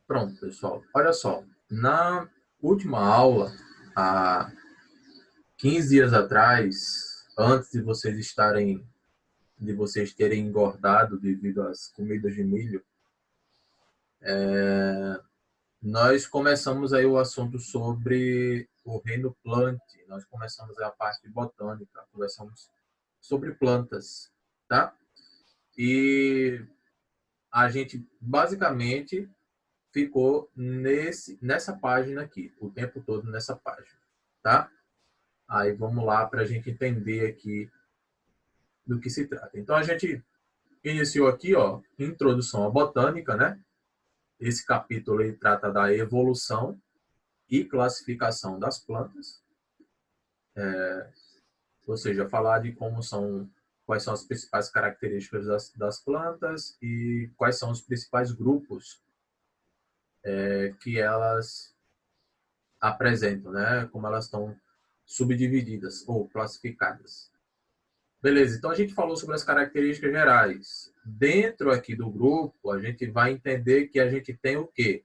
Pronto, pessoal. Olha só, na última aula, há 15 dias atrás, antes de vocês terem engordado devido às comidas de milho, nós começamos aí o assunto sobre o reino plant. Nós começamos a parte botânica, conversamos sobre plantas, tá? E a gente basicamente ficou nessa página aqui, o tempo todo nessa página, tá? Aí vamos lá para a gente entender aqui do que se trata. Então a gente iniciou aqui, ó, introdução à botânica, né? Esse capítulo ele trata da evolução e classificação das plantas, ou seja, falar de quais são as principais características das plantas e quais são os principais grupos que elas apresentam, né? Como elas estão subdivididas ou classificadas. Beleza, então a gente falou sobre as características gerais. Dentro aqui do grupo, a gente vai entender que a gente tem o quê?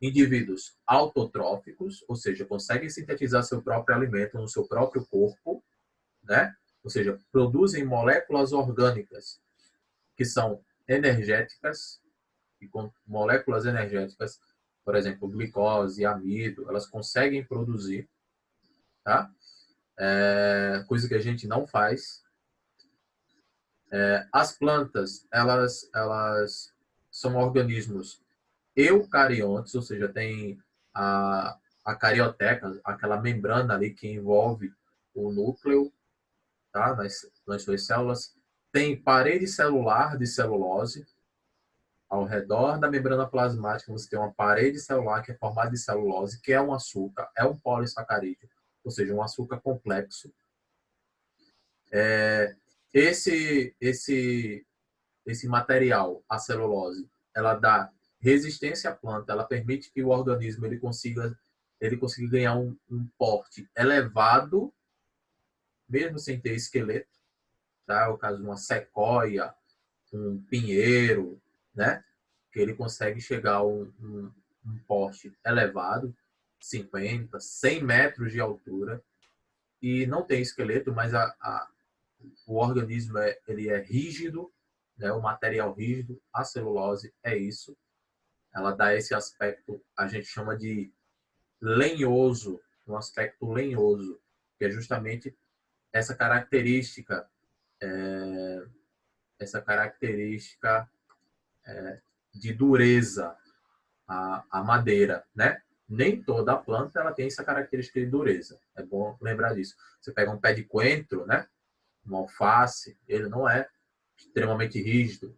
Indivíduos autotróficos, ou seja, conseguem sintetizar seu próprio alimento no seu próprio corpo, né? Ou seja, produzem moléculas orgânicas que são energéticas, e com moléculas energéticas, por exemplo, glicose, amido, elas conseguem produzir, tá? Coisa que a gente não faz. As plantas, elas são organismos eucariontes, ou seja, tem a carioteca, aquela membrana ali que envolve o núcleo, tá? nas suas células. Tem parede celular de celulose. Ao redor da membrana plasmática, você tem uma parede celular que é formada de celulose, que é um açúcar, é um polissacarídeo, ou seja, um açúcar complexo. Esse, esse, esse material, a celulose, ela dá resistência à planta, ela permite que o organismo ele consiga ganhar um porte elevado, mesmo sem ter esqueleto, tá? É o caso de uma sequoia, um pinheiro, né? Que ele consegue chegar a um porte elevado, 50, 100 metros de altura, e não tem esqueleto, mas o organismo ele é rígido, né? O material rígido, a celulose é isso. Ela dá esse aspecto, a gente chama de lenhoso, um aspecto lenhoso, que é justamente essa característica, essa característica de dureza, a madeira, né? Nem toda a planta ela tem essa característica de dureza. É bom lembrar disso. Você pega um pé de coentro, né? Um alface, ele não é extremamente rígido.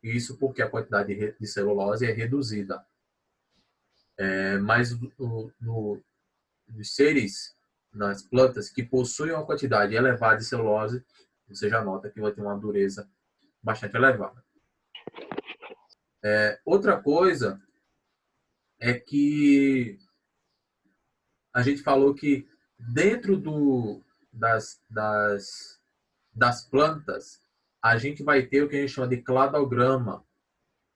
Isso porque a quantidade de celulose é reduzida. Mas nos seres, nas plantas que possuem uma quantidade elevada de celulose, você já nota que vai ter uma dureza bastante elevada. Outra coisa é que a gente falou que dentro das plantas, a gente vai ter o que a gente chama de cladograma,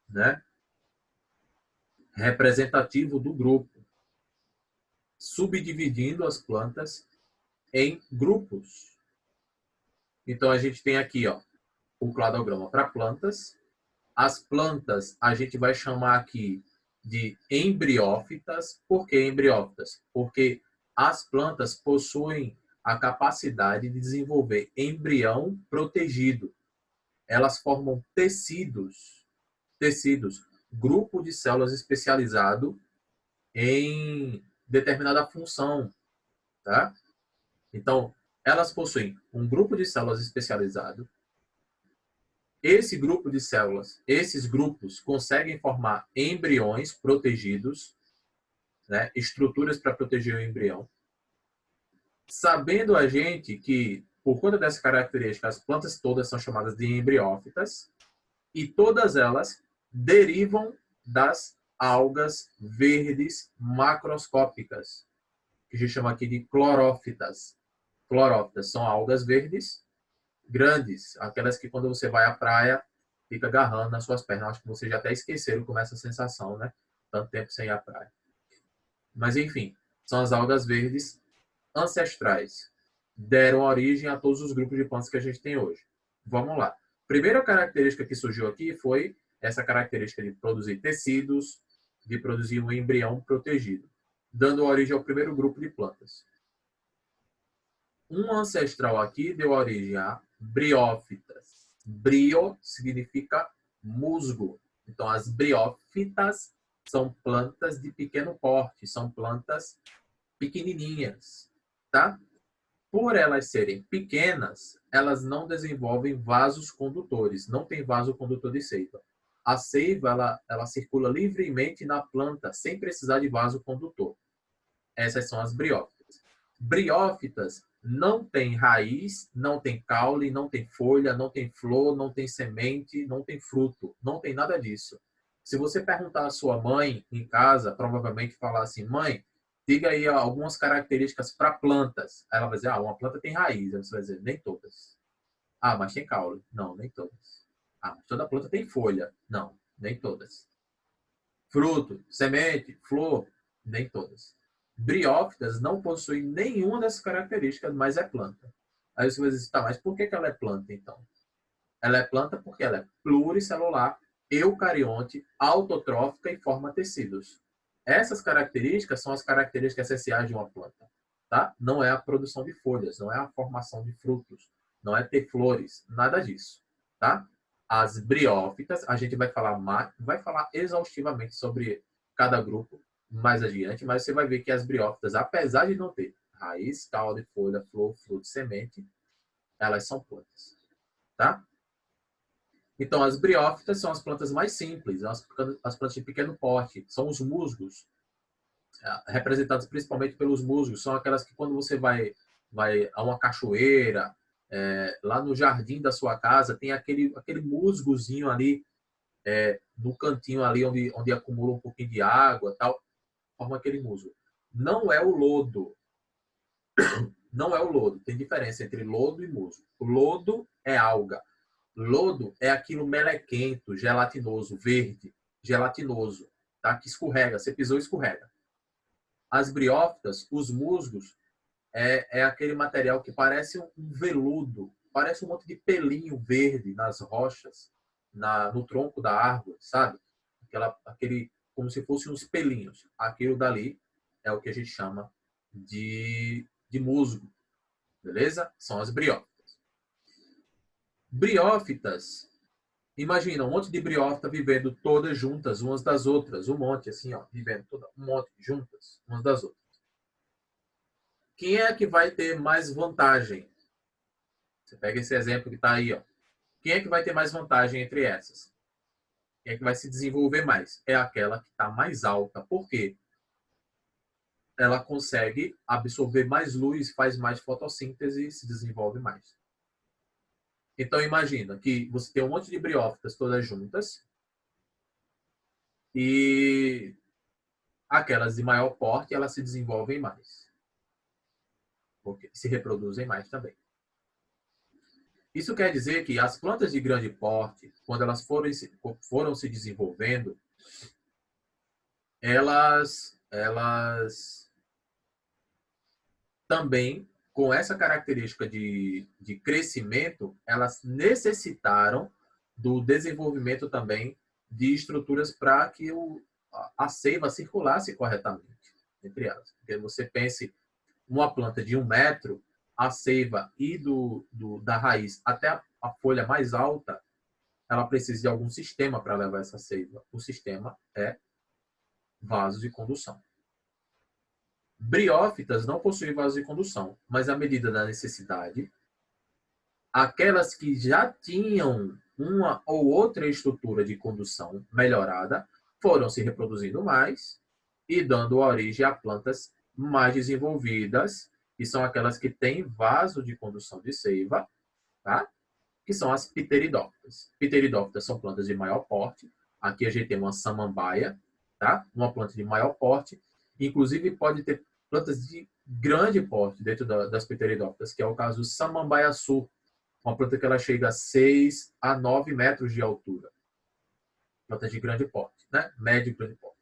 né? Representativo do grupo, subdividindo as plantas em grupos. Então, a gente tem aqui, ó, o cladograma para plantas. As plantas a gente vai chamar aqui de embriófitas. Por que embriófitas? Porque as plantas possuem a capacidade de desenvolver embrião protegido. Elas formam tecidos, grupo de células especializado em determinada função, tá? Então, elas possuem um grupo de células especializado. Esse grupo de células, esses grupos conseguem formar embriões protegidos, né? Estruturas para proteger o embrião. Sabendo a gente que, por conta dessa característica, as plantas todas são chamadas de embriófitas e todas elas derivam das algas verdes macroscópicas, que a gente chama aqui de clorófitas. Clorófitas são algas verdes grandes, aquelas que quando você vai à praia fica agarrando nas suas pernas. Acho que você já até esqueceram como é essa sensação, né? tanto tempo sem ir à praia. Mas, enfim, são as algas verdes ancestrais. Deram origem a todos os grupos de plantas que a gente tem hoje. Vamos lá. Primeira característica que surgiu aqui foi essa característica de produzir tecidos, de produzir um embrião protegido, dando origem ao primeiro grupo de plantas. Um ancestral aqui deu origem a briófitas. Brio significa musgo. Então, as briófitas são plantas de pequeno porte, são plantas pequenininhas, tá? Por elas serem pequenas, elas não desenvolvem vasos condutores, não tem vaso condutor de seiva. A seiva, ela circula livremente na planta, sem precisar de vaso condutor. Essas são as briófitas. Briófitas não tem raiz, não tem caule, não tem folha, não tem flor, não tem semente, não tem fruto, não tem nada disso. Se você perguntar à sua mãe em casa, provavelmente falar assim, mãe, diga aí algumas características para plantas. Aí ela vai dizer, uma planta tem raiz. Aí você vai dizer, nem todas. Ah, mas tem caule. Não, nem todas. Ah, mas toda planta tem folha. Não, nem todas. Fruto, semente, flor, nem todas. Briófitas não possuem nenhuma dessas características, mas é planta. Aí você vai dizer, tá, mas por que ela é planta, então? Ela é planta porque ela é pluricelular, eucarionte, autotrófica e forma tecidos. Essas características são as características essenciais de uma planta. Tá? Não é a produção de folhas, não é a formação de frutos, não é ter flores, nada disso. Tá? As briófitas, a gente vai falar exaustivamente sobre cada grupo mais adiante, mas você vai ver que as briófitas, apesar de não ter raiz, caule, folha, flor, fruto, semente, elas são plantas. Tá? Então, as briófitas são as plantas mais simples, as plantas de pequeno porte, são os musgos, representados principalmente pelos musgos, são aquelas que quando você vai a uma cachoeira, lá no jardim da sua casa, tem aquele musgozinho ali, no cantinho ali onde acumula um pouquinho de água, tal, forma aquele musgo. Não é o lodo. Não é o lodo. Tem diferença entre lodo e musgo. O lodo é alga. Lodo é aquilo melequento, gelatinoso, verde, gelatinoso, tá? Que escorrega. Você pisou, escorrega. As briófitas, os musgos, é aquele material que parece um veludo, parece um monte de pelinho verde nas rochas, no tronco da árvore, sabe? Aquele, como se fossem uns pelinhos. Aquilo dali é o que a gente chama de musgo, beleza? São as briófitas. Briófitas, imagina um monte de briófitas vivendo todas juntas, umas das outras, um monte assim, ó, vivendo um monte juntas, umas das outras. Quem é que vai ter mais vantagem? Você pega esse exemplo que está aí, ó. Quem é que vai ter mais vantagem entre essas? Quem é que vai se desenvolver mais? É aquela que está mais alta. Por quê? Ela consegue absorver mais luz, faz mais fotossíntese e se desenvolve mais. Então, imagina que você tem um monte de briófitas todas juntas e aquelas de maior porte, elas se desenvolvem mais. Porque se reproduzem mais também. Isso quer dizer que as plantas de grande porte, quando elas foram se desenvolvendo, elas também, com essa característica de crescimento, elas necessitaram do desenvolvimento também de estruturas para que a seiva circulasse corretamente entre elas. Porque você pense uma planta de 1 metro, a seiva e da raiz até a folha mais alta, ela precisa de algum sistema para levar essa seiva. O sistema é vasos de condução. Briófitas não possuem vasos de condução, mas à medida da necessidade, aquelas que já tinham uma ou outra estrutura de condução melhorada foram se reproduzindo mais e dando origem a plantas mais desenvolvidas, que são aquelas que têm vaso de condução de seiva, tá? Que são as pteridófitas. Pteridófitas são plantas de maior porte. Aqui a gente tem uma samambaia, tá? Uma planta de maior porte. Inclusive pode ter plantas de grande porte dentro das pteridófitas, que é o caso do samambaiaçu, uma planta que ela chega a 6 a 9 metros de altura. Planta de grande porte, né? Médio e grande porte.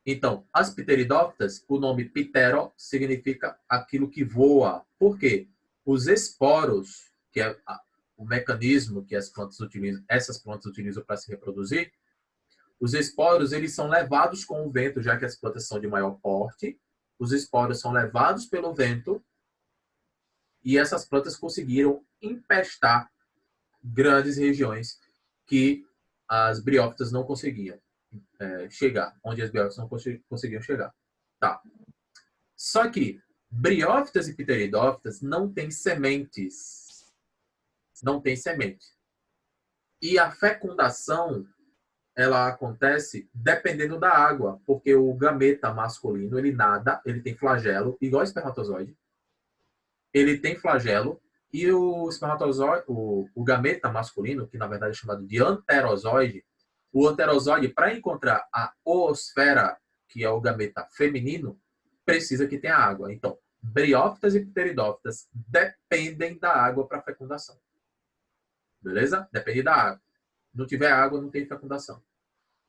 Então, as pteridófitas, o nome ptero significa aquilo que voa. Por quê? Os esporos, que é o mecanismo que essas plantas utilizam para se reproduzir, os esporos eles são levados com o vento, já que as plantas são de maior porte. Os esporos são levados pelo vento e essas plantas conseguiram empestar grandes regiões que as briófitas não conseguiam chegar, onde as briófitas não conseguiam chegar. Tá. Só que briófitas e pteridófitas não têm sementes. Não tem semente. E a fecundação ela acontece dependendo da água, porque o gameta masculino, ele nada, ele tem flagelo, igual o espermatozoide. Ele tem flagelo e o espermatozoide, o gameta masculino, que na verdade é chamado de anterozoide, o anterozoide, para encontrar a oosfera, que é o gameta feminino, precisa que tenha água. Então, briófitas e pteridófitas dependem da água para fecundação. Beleza? Depende da água. Não tiver água, não tem fecundação.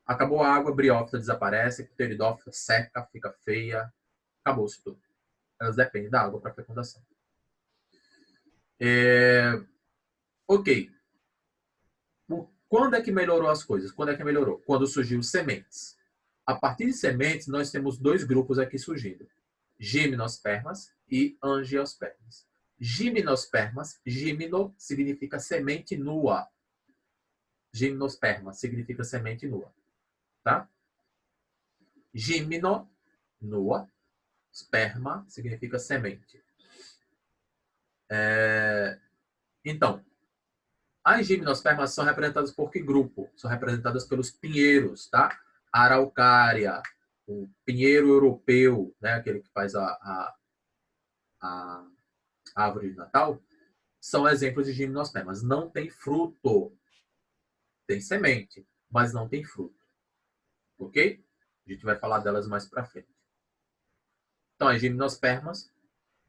Acabou a água, a briófita desaparece, pteridófita seca, fica feia, acabou-se tudo. Elas dependem da água para fecundação. Ok. Quando é que melhorou as coisas? Quando é que melhorou? Quando surgiu sementes. A partir de sementes, nós temos dois grupos aqui surgindo. Gimnospermas e angiospermas. Gimnospermas, gimno significa semente nua. Gimnosperma significa semente nua. Tá? Gimno, nua. Esperma significa semente. Então, as gimnospermas são representadas por que grupo? São representadas pelos pinheiros, tá? A araucária, o pinheiro europeu, né? Aquele que faz a árvore de Natal, são exemplos de gimnospermas. Não tem fruto. Tem semente, mas não tem fruto. Ok? A gente vai falar delas mais para frente. Então, as gimnospermas,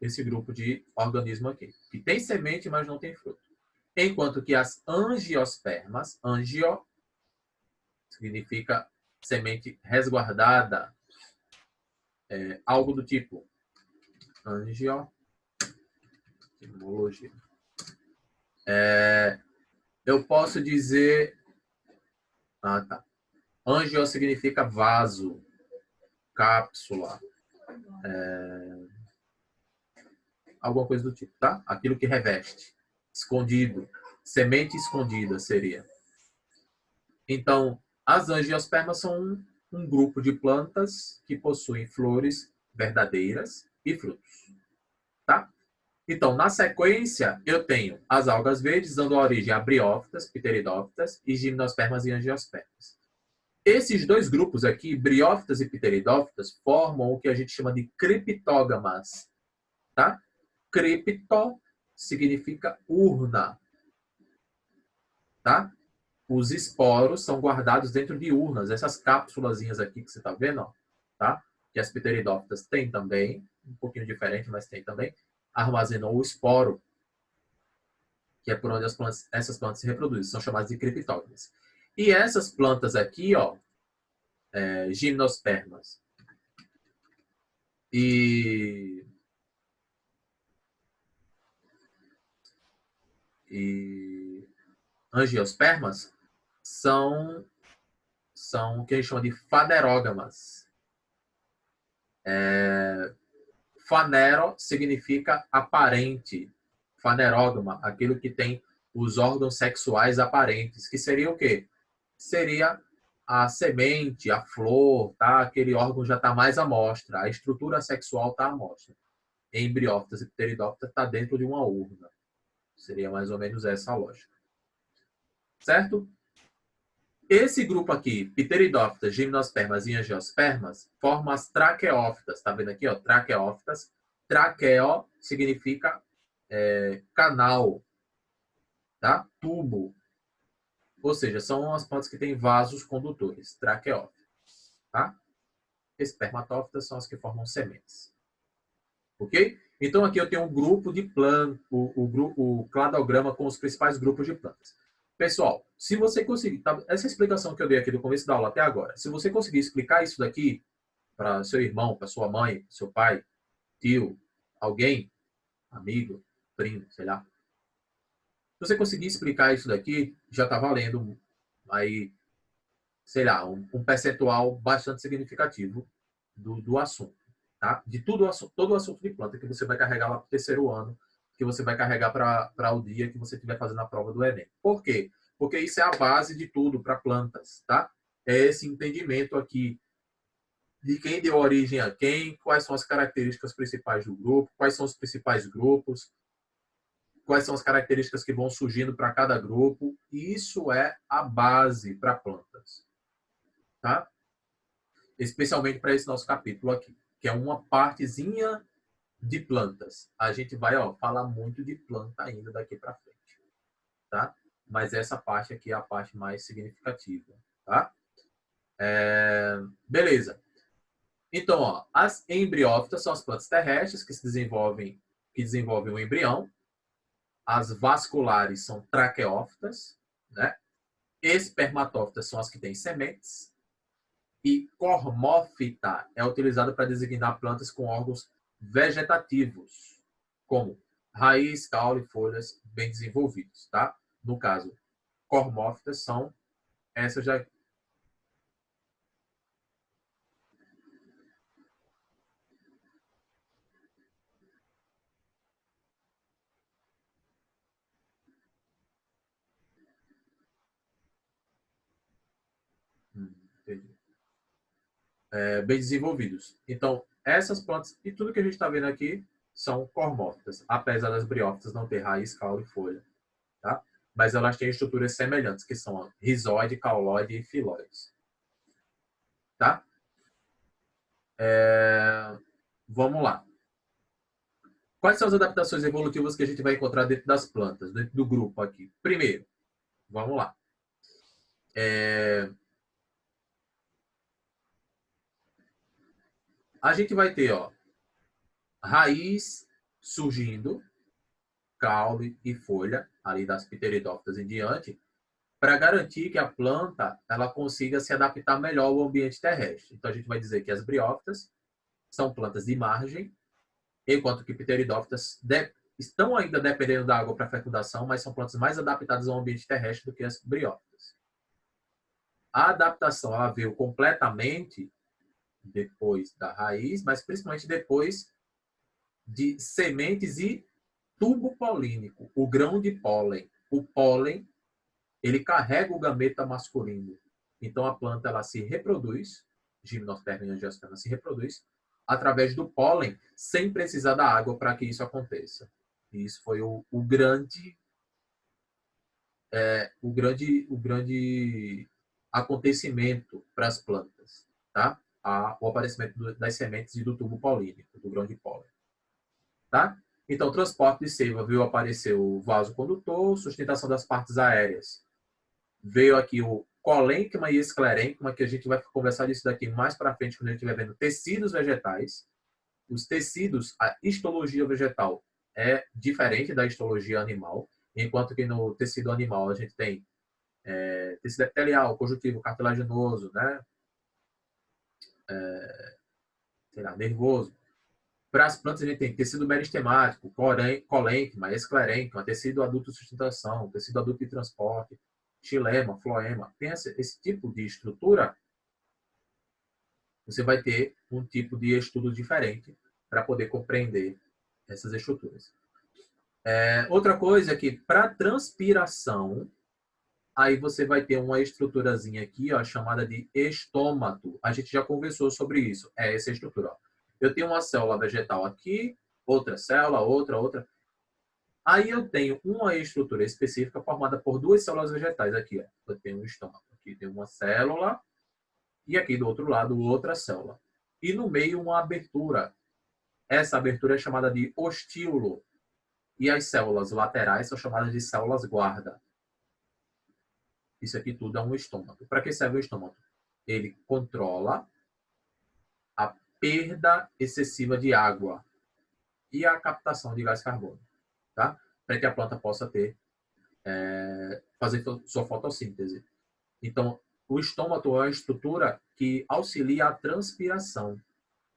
esse grupo de organismo aqui, que tem semente, mas não tem fruto. Enquanto que as angiospermas, angio significa semente resguardada, algo do tipo angio, etimologia. Eu posso dizer, tá. Angio significa vaso, cápsula, alguma coisa do tipo, tá? Aquilo que reveste, escondido, semente escondida seria. Então, as angiospermas são um grupo de plantas que possuem flores verdadeiras e frutos, tá? Então, na sequência, eu tenho as algas verdes dando origem a briófitas, pteridófitas e gimnospermas e angiospermas. Esses dois grupos aqui, briófitas e pteridófitas, formam o que a gente chama de criptógamas, tá? Cripto significa urna, tá? Os esporos são guardados dentro de urnas, essas cápsulazinhas aqui que você está vendo, ó, tá? Que as pteridófitas têm também, um pouquinho diferente, mas tem também, armazenou o esporo, que é por onde essas plantas se reproduzem, são chamadas de criptógamas. E essas plantas aqui, ó, gimnospermas e angiospermas são o que a gente chama de fanerógamas. Fanero significa aparente. Fanerógama, aquilo que tem os órgãos sexuais aparentes, que seria o quê? Seria a semente, a flor, tá? Aquele órgão já está mais à mostra, a estrutura sexual está à mostra. Em briófitas e pteridófitas está dentro de uma urna. Seria mais ou menos essa a lógica. Certo? Esse grupo aqui, pteridófitas, gimnospermas e angiospermas, forma as traqueófitas. Tá vendo aqui, ó? Traqueófitas. Traqueo significa canal, tá? Tubo. Ou seja, são as plantas que têm vasos condutores, traqueófitas, tá? Espermatófitas são as que formam sementes. Ok? Então aqui eu tenho um grupo de plantas, o cladograma com os principais grupos de plantas. Pessoal, se você conseguir, tá, essa explicação que eu dei aqui do começo da aula até agora, se você conseguir explicar isso daqui para seu irmão, para sua mãe, seu pai, tio, alguém, amigo, primo, sei lá. Se você conseguir explicar isso daqui, já está valendo aí, sei lá, um percentual bastante significativo do assunto, tá? De tudo, todo o assunto de planta que você vai carregar lá para o terceiro ano, que você vai carregar para o dia que você estiver fazendo a prova do Enem. Por quê? Porque isso é a base de tudo para plantas, tá? É esse entendimento aqui de quem deu origem a quem, quais são as características principais do grupo, quais são os principais grupos, quais são as características que vão surgindo para cada grupo. E isso é a base para plantas, tá? Especialmente para esse nosso capítulo aqui, que é uma partezinha de plantas. A gente vai falar muito de planta ainda daqui para frente, tá? Mas essa parte aqui é a parte mais significativa, tá? Beleza. Então, as embriófitas são as plantas terrestres que desenvolvem o embrião. As vasculares são traqueófitas, né? Espermatófitas são as que têm sementes. E cormófita é utilizada para designar plantas com órgãos vegetativos, como raiz, caule e folhas bem desenvolvidos, tá? No caso, cormófitas são essas já. Entendi. Bem desenvolvidos. Então, essas plantas e tudo que a gente está vendo aqui são cormófitas, apesar das briófitas não ter raiz, caule e folha, tá? Mas elas têm estruturas semelhantes, que são rizóide, caulóide e filóides, tá? Vamos lá. Quais são as adaptações evolutivas que a gente vai encontrar dentro das plantas, dentro do grupo aqui? Primeiro, vamos lá. A gente vai ter raiz surgindo, caule e folha, ali das pteridófitas em diante, para garantir que a planta ela consiga se adaptar melhor ao ambiente terrestre. Então, a gente vai dizer que as briófitas são plantas de margem, enquanto que pteridófitas estão ainda dependendo da água para fecundação, mas são plantas mais adaptadas ao ambiente terrestre do que as briófitas. A adaptação ela veio completamente depois da raiz, mas principalmente depois de sementes e tubo polínico, o grão de pólen. O pólen, ele carrega o gameta masculino. Então a planta ela se reproduz, gimnosperma e angiosperma se reproduz através do pólen, sem precisar da água para que isso aconteça. E isso foi o grande acontecimento para as plantas, tá? O aparecimento das sementes e do tubo polínico, do grão de pólen, tá? Então, o transporte de seiva veio aparecer o vaso condutor, sustentação das partes aéreas. Veio aqui o colênquima e esclerênquima, que a gente vai conversar disso daqui mais para frente, quando a gente estiver vendo tecidos vegetais. Os tecidos, a histologia vegetal é diferente da histologia animal, enquanto que no tecido animal a gente tem tecido epitelial, conjuntivo, cartilaginoso, né? Sei lá, nervoso. Para as plantas, a gente tem tecido meristemático, colênquima, esclerênquima, tecido adulto de sustentação, tecido adulto de transporte, xilema, floema. Tem esse tipo de estrutura, você vai ter um tipo de estudo diferente para poder compreender essas estruturas. Outra coisa é que, para transpiração, aí você vai ter uma estruturazinha aqui, chamada de estômato. A gente já conversou sobre isso. É essa estrutura. Eu tenho uma célula vegetal aqui, outra célula, outra. Aí eu tenho uma estrutura específica formada por duas células vegetais aqui. Eu tenho um estômago. Aqui tem uma célula e aqui do outro lado outra célula. E no meio uma abertura. Essa abertura é chamada de ostíolo. E as células laterais são chamadas de células guarda. Isso aqui tudo é um estômago. Para que serve o estômago? Ele controla a perda excessiva de água e a captação de gás carbônico, tá? Para que a planta possa ter fazer sua fotossíntese. Então, o estômago é uma estrutura que auxilia a transpiração,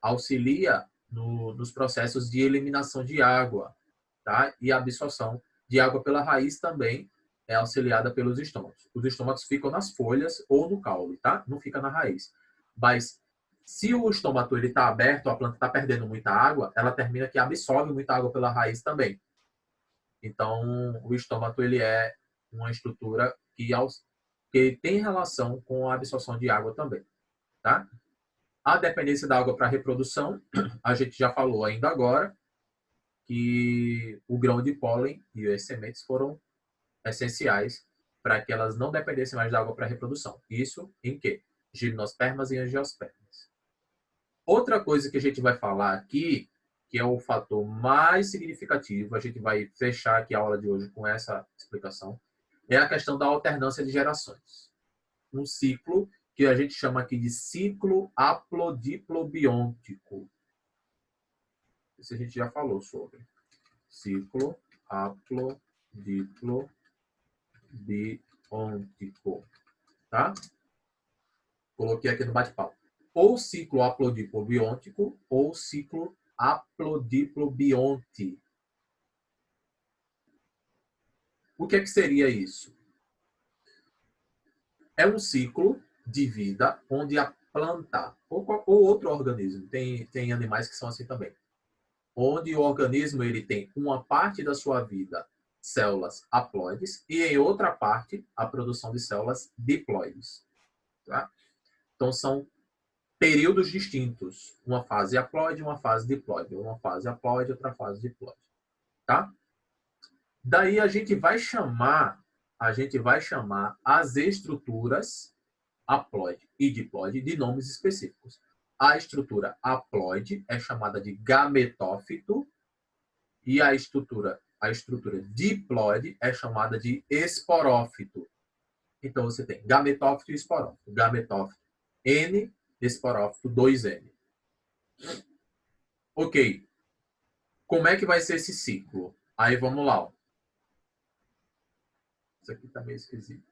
auxilia nos processos de eliminação de água, tá? E a absorção de água pela raiz também é auxiliada pelos estômagos. Os estômagos ficam nas folhas ou no caule, tá? Não fica na raiz. Mas se o estômago está aberto, a planta está perdendo muita água, ela termina que absorve muita água pela raiz também. Então, o estômago ele é uma estrutura que tem relação com a absorção de água também, tá? A dependência da água para a reprodução, a gente já falou ainda agora que o grão de pólen e as sementes foram essenciais para que elas não dependessem mais da água para a reprodução. Isso em quê? Gimnospermas e angiospermas. Outra coisa que a gente vai falar aqui, que é o fator mais significativo, a gente vai fechar aqui a aula de hoje com essa explicação, é a questão da alternância de gerações. Um ciclo que a gente chama aqui de ciclo haplodiplobiôntico. Isso a gente já falou sobre. Ciclo haplodiplobiôntico. Tá? Coloquei aqui no bate-papo. Ou ciclo haplodiplobiôntico ou ciclo haplodiplobionte. O que é que seria isso? É um ciclo de vida onde a planta ou outro organismo, tem animais que são assim também, onde o organismo ele tem uma parte da sua vida células haploides e em outra parte a produção de células diploides. Tá? Então são períodos distintos, uma fase haploide, uma fase diploide, uma fase haploide, outra fase diploide. Tá? Daí a gente vai chamar as estruturas haploide e diploide de nomes específicos. A estrutura haploide é chamada de gametófito e a estrutura diploide é chamada de esporófito. Então você tem gametófito e esporófito. Gametófito N, esporófito 2N. Ok. Como é que vai ser esse ciclo? Aí vamos lá. Ó. Isso aqui tá meio esquisito.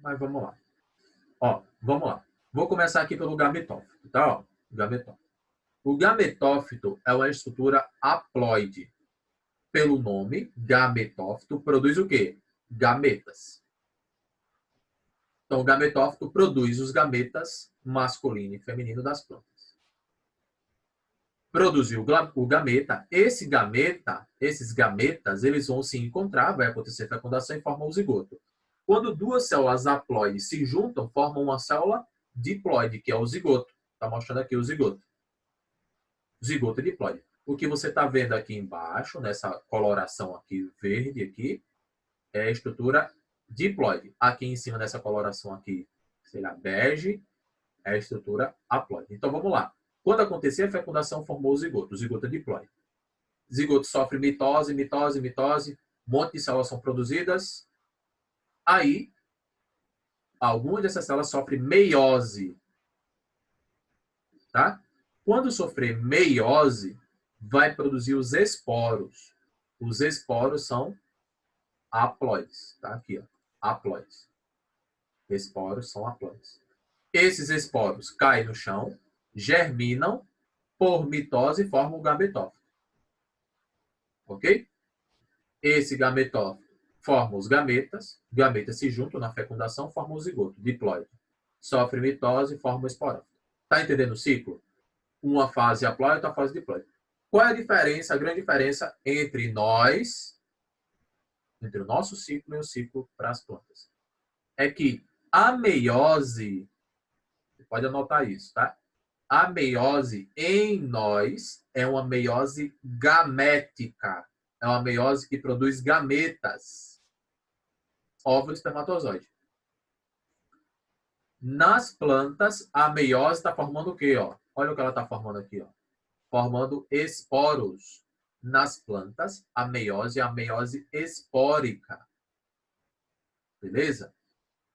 Mas vamos lá. Ó, vamos lá. Vou começar aqui pelo gametófito, tá? Ó, gametófito. O gametófito é uma estrutura haploide. Pelo nome, gametófito produz o quê? Gametas. Então, o gametófito produz os gametas masculino e feminino das plantas. Produziu o gameta. Esses gametas, eles vão se encontrar, vai acontecer fecundação e formam o zigoto. Quando duas células haploides se juntam, formam uma célula diploide, que é o zigoto. Está mostrando aqui o zigoto. Zigoto diploide. O que você está vendo aqui embaixo, nessa coloração aqui verde, aqui, é a estrutura diploide. Aqui em cima dessa coloração aqui, sei lá, bege, é a estrutura haploide. Então vamos lá. Quando acontecer a fecundação, formou o zigoto é diploide. Zigoto sofre mitose, um monte de células são produzidas. Aí, algumas dessas células sofrem meiose. Tá? Quando sofrer meiose, vai produzir os esporos. Os esporos são haploides. Tá? Aqui, ó. Haploides. Esporos são haploides. Esses esporos caem no chão, germinam, por mitose e formam o gametófito. Ok? Esse gametófito forma os gametas se juntam na fecundação, formam o zigoto, diploide. Sofre mitose e forma o esporófito. Está entendendo o ciclo? Uma fase haploide, outra fase diploide. Qual é a diferença, a grande diferença entre nós, entre o nosso ciclo e o ciclo para as plantas? É que a meiose, você pode anotar isso, tá? A meiose em nós é uma meiose gamética. É uma meiose que produz gametas. Óvulo e espermatozoide. Nas plantas, a meiose está formando o quê? Ó? Olha o que ela está formando aqui. Ó. Formando esporos. Nas plantas, a meiose é a meiose espórica. Beleza?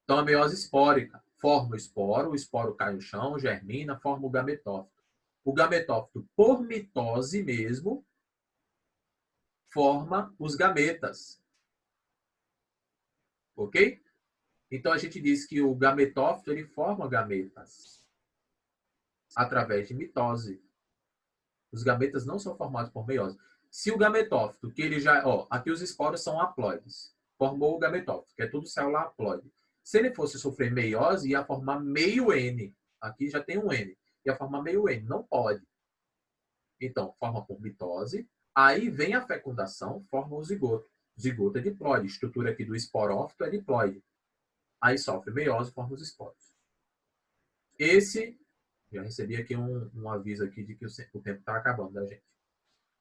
Então, a meiose espórica forma o esporo cai no chão, germina, forma o gametófito. O gametófito, por mitose mesmo, forma os gametas. Ok? Então, a gente diz que o gametófito ele forma gametas através de mitose. Os gametas não são formados por meiose. Se o gametófito, que ele já... Ó, aqui os esporos são haploides. Formou o gametófito, que é tudo célula haploide. Se ele fosse sofrer meiose, ia formar meio N. Aqui já tem um N. Ia formar meio N. Não pode. Então, forma por mitose. Aí vem a fecundação, forma o zigoto. O zigoto é diploide. A estrutura aqui do esporófito é diploide. Aí sofre meiose, forma os esporos. Esse, já recebi aqui um aviso aqui de que o tempo está acabando da gente.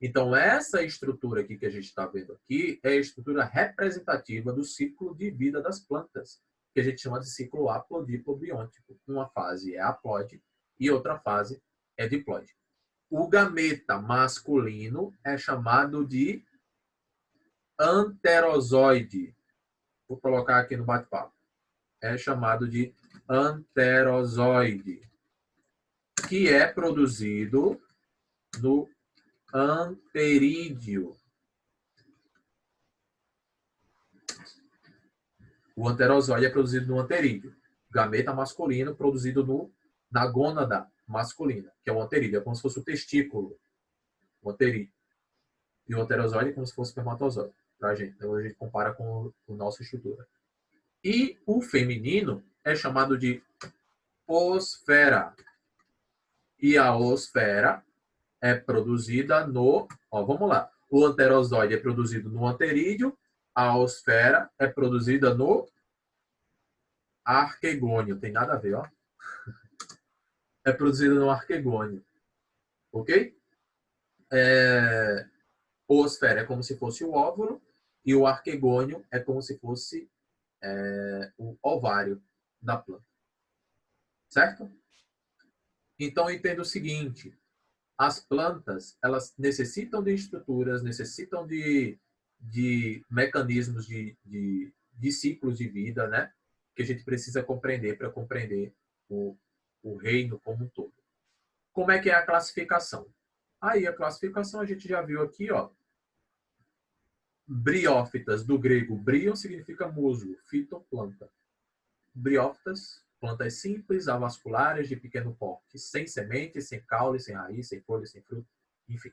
Então, essa estrutura aqui que a gente está vendo aqui é a estrutura representativa do ciclo de vida das plantas, que a gente chama de ciclo haplodiplobiôntico. Uma fase é haploide e outra fase é diploide. O gameta masculino é chamado de anterozoide. Vou colocar aqui no bate-papo. É chamado de anterozoide, que é produzido no anterídeo. O anterozoide é produzido no anterídeo. Gameta masculino produzido na gônada masculina, que é o anterídeo. É como se fosse o testículo, o anterídeo. E o anterozoide é como se fosse o espermatozoide. Pra gente. Então a gente compara com a nossa estrutura. E o feminino é chamado de osfera. E a osfera é produzida no... Ó, vamos lá. O anterozoide é produzido no anterídeo. A osfera é produzida no arquegônio. Tem nada a ver, ó. É produzida no arquegônio. Ok? Osfera é como se fosse o óvulo. E o arquegônio é como se fosse o ovário da planta. Certo? Então, entenda o seguinte. As plantas, elas necessitam de estruturas, necessitam de mecanismos de ciclos de vida, né? Que a gente precisa compreender para compreender o reino como um todo. Como é que é a classificação? Aí a classificação a gente já viu aqui, ó. Briófitas, do grego brion significa musgo, fito, planta. Briófitas, plantas simples, avasculares, de pequeno porte, sem semente, sem caule, sem raiz, sem folha, sem fruto, enfim.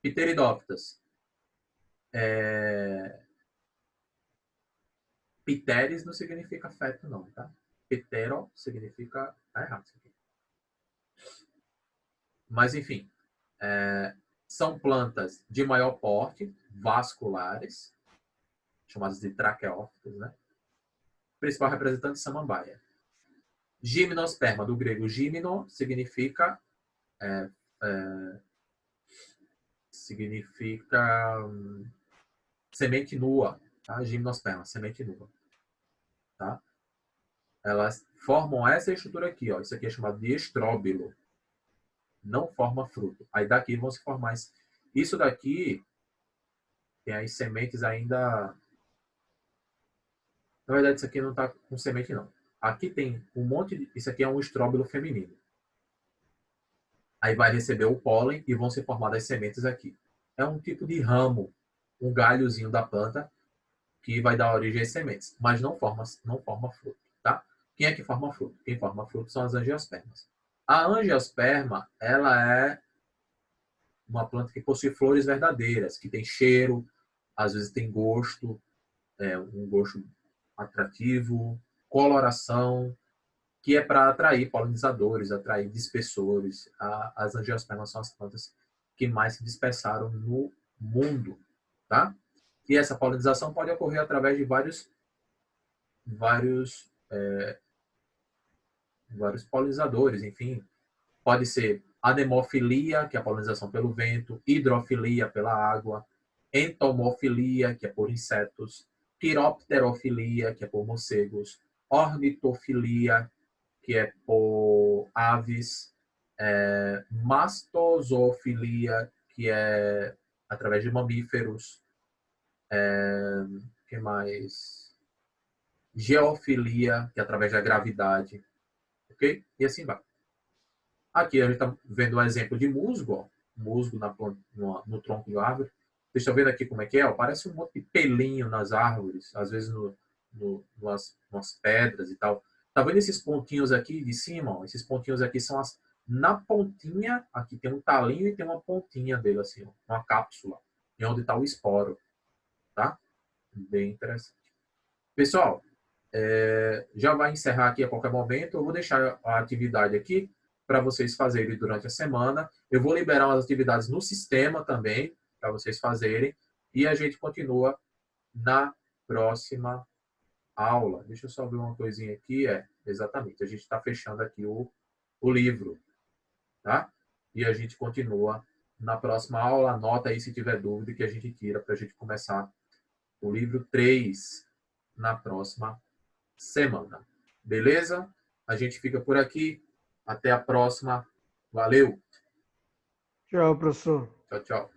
Pteridófitas. Pteris não significa feto, não, tá? Ptero significa... Tá errado isso aqui. Mas, enfim. São plantas de maior porte, vasculares, chamadas de traqueófitas, né? Principal representante, samambaia. Gimnosperma, do grego gimno, significa semente nua, tá? Gimnosperma, semente nua, tá? Elas formam essa estrutura aqui, ó. Isso aqui é chamado de estróbilo. Não forma fruto. Aí daqui vão se formar. Isso daqui tem as sementes ainda... Na verdade, isso aqui não está com semente, não. Aqui tem um monte de... Isso aqui é um estróbilo feminino. Aí vai receber o pólen e vão ser formadas as sementes aqui. É um tipo de ramo, um galhozinho da planta que vai dar origem às sementes, mas não forma fruto, tá? Quem é que forma fruto? Quem forma fruto são as angiospermas. A angiosperma, ela é uma planta que possui flores verdadeiras, que tem cheiro, às vezes tem gosto, um gosto atrativo, coloração, que é para atrair polinizadores, atrair dispersores. As angiospermas são as plantas que mais se dispersaram no mundo, tá? E essa polinização pode ocorrer através de vários polinizadores, enfim. Pode ser anemofilia, que é a polinização pelo vento, hidrofilia pela água, entomofilia, que é por insetos, quiropterofilia, que é por morcegos, ornitofilia, que é por aves, mastozoofilia, que é através de mamíferos, que mais? Geofilia, que é através da gravidade, ok? E assim vai. Aqui a gente está vendo o exemplo de musgo, ó. Musgo no tronco de árvore. Vocês estão vendo aqui como é que é? Ó? Parece um monte de pelinho nas árvores, às vezes nas pedras e tal. Tá vendo esses pontinhos aqui de cima? Ó? Esses pontinhos aqui são na pontinha, aqui tem um talinho e tem uma pontinha dele, assim, ó, uma cápsula, e onde está o esporo, tá? Bem interessante. Pessoal, já vai encerrar aqui a qualquer momento. Eu vou deixar a atividade aqui para vocês fazerem durante a semana. Eu vou liberar as atividades no sistema também, para vocês fazerem. E a gente continua na próxima aula. Deixa eu só ver uma coisinha aqui. Exatamente, a gente está fechando aqui o livro, tá? E a gente continua na próxima aula. Anota aí se tiver dúvida que a gente tira para a gente começar o livro 3 na próxima semana. Beleza? A gente fica por aqui. Até a próxima. Valeu. Tchau, professor. Tchau, tchau.